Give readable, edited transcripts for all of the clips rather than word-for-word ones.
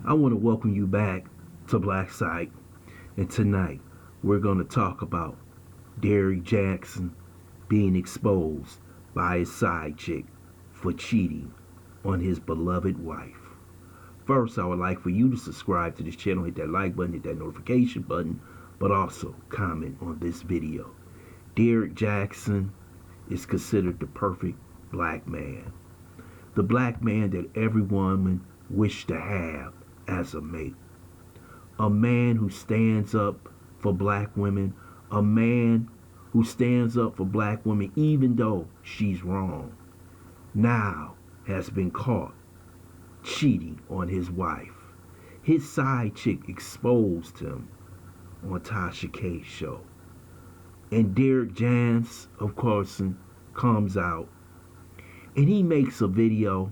I want to welcome you back to Black Site, and tonight we're going to talk about Derrick Jaxn being exposed by his side chick for cheating on his beloved wife. First, I would like for you to subscribe to this channel, hit that like button, hit that notification button, but also comment on this video. Derrick Jaxn is considered the perfect black man. The black man that every woman wished to have as a mate. A man who stands up for black women. A man who stands up for black women even though she's wrong. Now has been caught cheating on his wife. His side chick exposed him on Tasha K's show. And Derrick Jaxn, of course, comes out and he makes a video,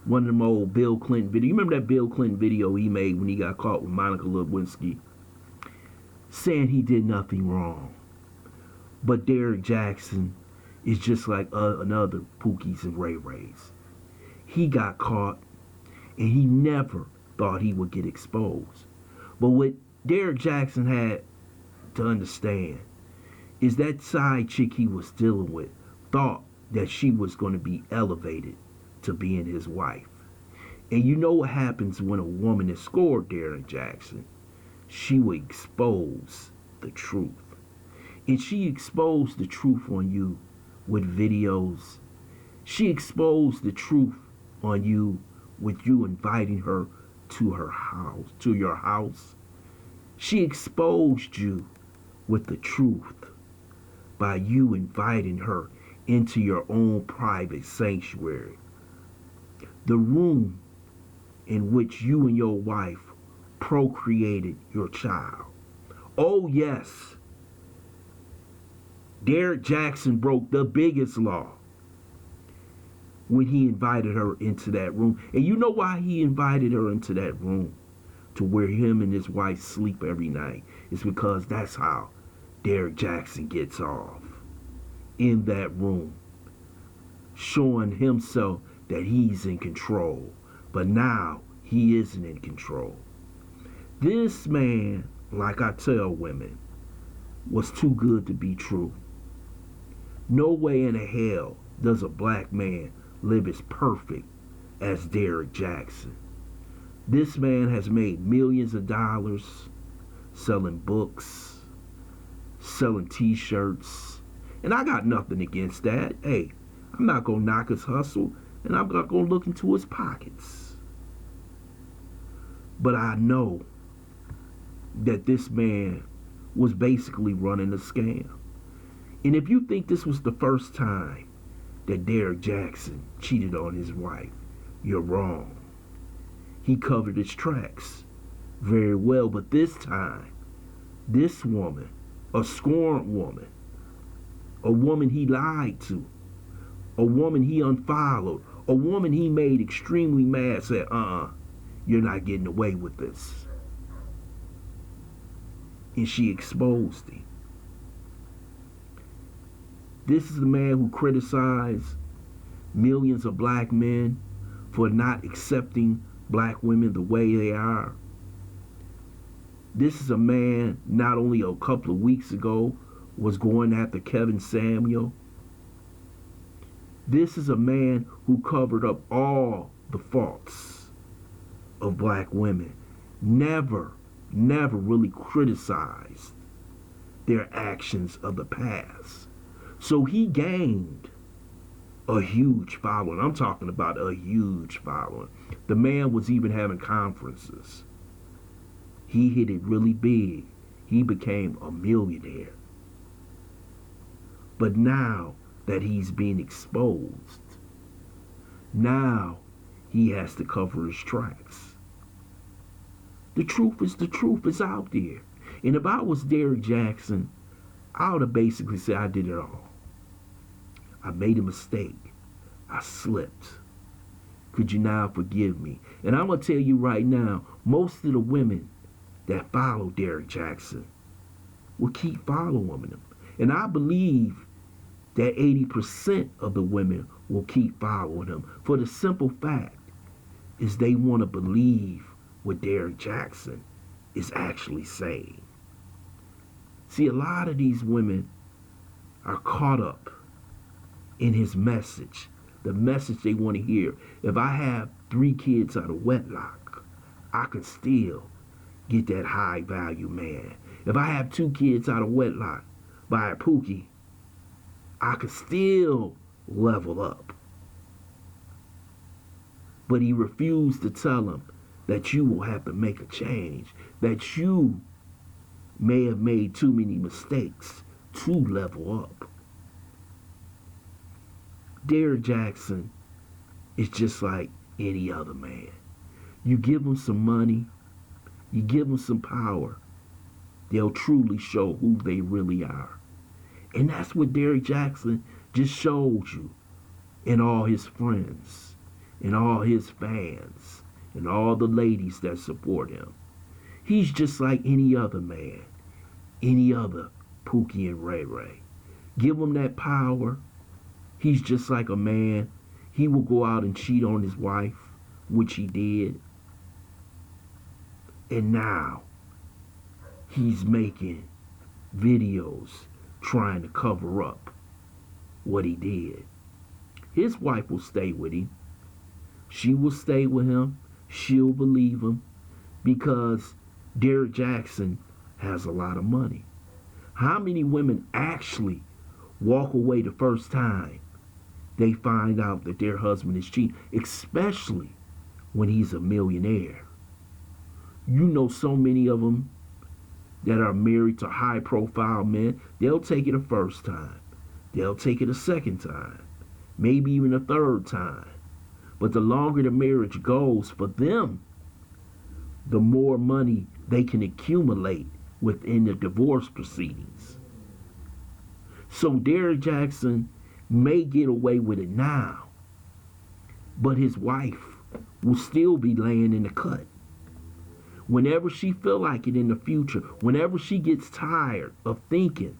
one of them old Bill Clinton videos. You remember that Bill Clinton video he made when he got caught with Monica Lewinsky, saying he did nothing wrong. But Derrick Jaxn is just like another Pookies and Ray Rays. He got caught and he never thought he would get exposed. But what Derrick Jaxn had to understand is that side chick he was dealing with thought that she was going to be elevated to being his wife. And you know what happens when a woman has scored Derrick Jaxn? She will expose the truth. And she exposed the truth on you with videos. She exposed the truth on you with you inviting her to her house, to your house. She exposed you with the truth by you inviting her into your own private sanctuary. The room in which you and your wife procreated your child. Oh yes, Derrick Jaxn broke the biggest law when he invited her into that room. And you know why he invited her into that room? To where him and his wife sleep every night. It's because that's how Derrick Jaxn gets off. In that room, showing himself that he's in control. But now he isn't in control. This man, like I tell women, was too good to be true. No way in hell does a black man live as perfect as Derrick Jaxn. This man has made millions of dollars selling books, selling t-shirts, and I got nothing against that. Hey, I'm not going to knock his hustle, and I'm not going to look into his pockets. But I know that this man was basically running a scam. And if you think this was the first time that Derrick Jaxn cheated on his wife, you're wrong. He covered his tracks very well, but this time, this woman, a scorned woman, a woman he lied to, a woman he unfollowed, a woman he made extremely mad, said, you're not getting away with this. And she exposed him. This is the man who criticized millions of black men for not accepting black women the way they are. This is a man not only a couple of weeks ago was going after Kevin Samuel. This is a man who covered up all the faults of black women. Never really criticized their actions of the past. So he gained a huge following. I'm talking about a huge following. The man was even having conferences. He hit it really big. He became a millionaire. But now that he's being exposed, now he has to cover his tracks. The truth is the truth. It's out there. And if I was Derrick Jaxn, I would have basically said I did it all. I made a mistake. I slipped. Could you now forgive me? And I'm going to tell you right now, most of the women that follow Derrick Jaxn will keep following him. And I believe that 80% of the women will keep following him for the simple fact is they want to believe what Derrick Jaxn is actually saying. See, a lot of these women are caught up in his message, the message they want to hear. If I have 3 kids out of wedlock, I can still get that high value man. If I have 2 kids out of wedlock by a Pookie, I can still level up. But he refused to tell him that you will have to make a change, that you may have made too many mistakes to level up. Derrick Jaxn is just like any other man. You give them some money, you give them some power, they'll truly show who they really are. And that's what Derrick Jaxn just showed you in all his friends, in all his fans, and all the ladies that support him. He's just like any other man, any other Pookie and Ray Ray. Give him that power. He's just like a man. He will go out and cheat on his wife, which he did. And now he's making videos trying to cover up what he did. His wife will stay with him. She will stay with him. She'll believe him because Derrick Jaxn has a lot of money. How many women actually walk away the first time they find out that their husband is cheating, especially when he's a millionaire? You know so many of them that are married to high-profile men, they'll take it a first time. They'll take it a second time, maybe even a third time. But the longer the marriage goes for them, the more money they can accumulate within the divorce proceedings. So Derrick Jaxn may get away with it now, but his wife will still be laying in the cut. Whenever she feel like it in the future, whenever she gets tired of thinking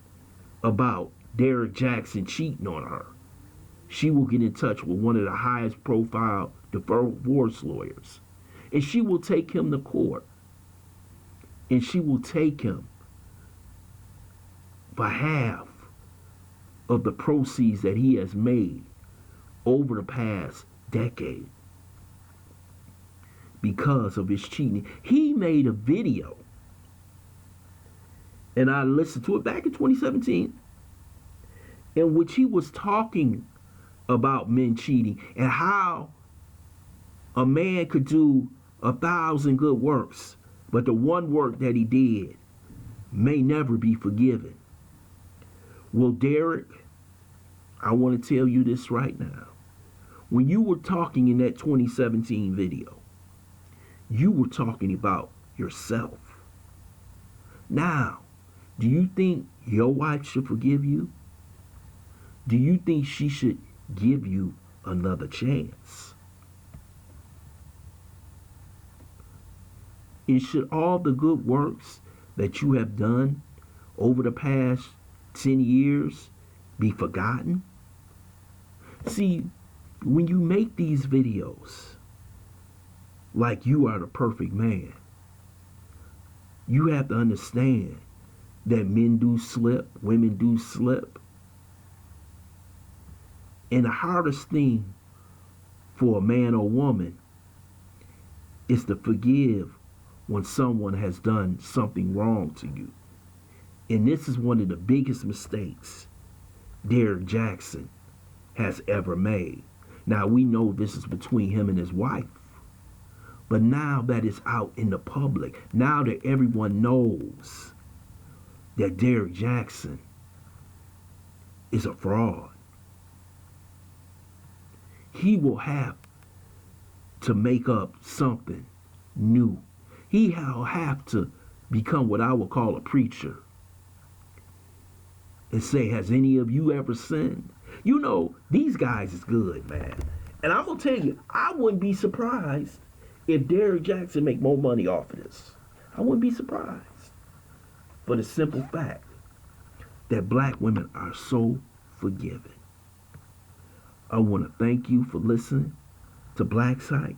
about Derrick Jaxn cheating on her, she will get in touch with one of the highest profile divorce lawyers. And she will take him to court. And she will take him for half of the proceeds that he has made over the past decade because of his cheating. He made a video, and I listened to it back in 2017, in which he was talking about men cheating and how a man could do 1,000 good works, but the one work that he did may never be forgiven. Well, Derrick, I want to tell you this right now. When you were talking in that 2017 video, you were talking about yourself. Now, do you think your wife should forgive you? Do you think she should give you another chance? And should all the good works that you have done over the past 10 years be forgotten? See, when you make these videos like you are the perfect man, you have to understand that men do slip, women do slip. And the hardest thing for a man or woman is to forgive when someone has done something wrong to you. And this is one of the biggest mistakes Derrick Jaxn has ever made. Now, we know this is between him and his wife. But now that it's out in the public, now that everyone knows that Derrick Jaxn is a fraud, he will have to make up something new. He'll have to become what I would call a preacher and say, has any of you ever sinned? You know, these guys is good, man. And I'm going to tell you, I wouldn't be surprised if Derrick Jaxn make more money off of this. I wouldn't be surprised. For the simple fact that black women are so forgiving. I want to thank you for listening to Black Site.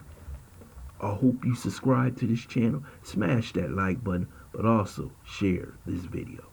I hope you subscribe to this channel, smash that like button, but also share this video.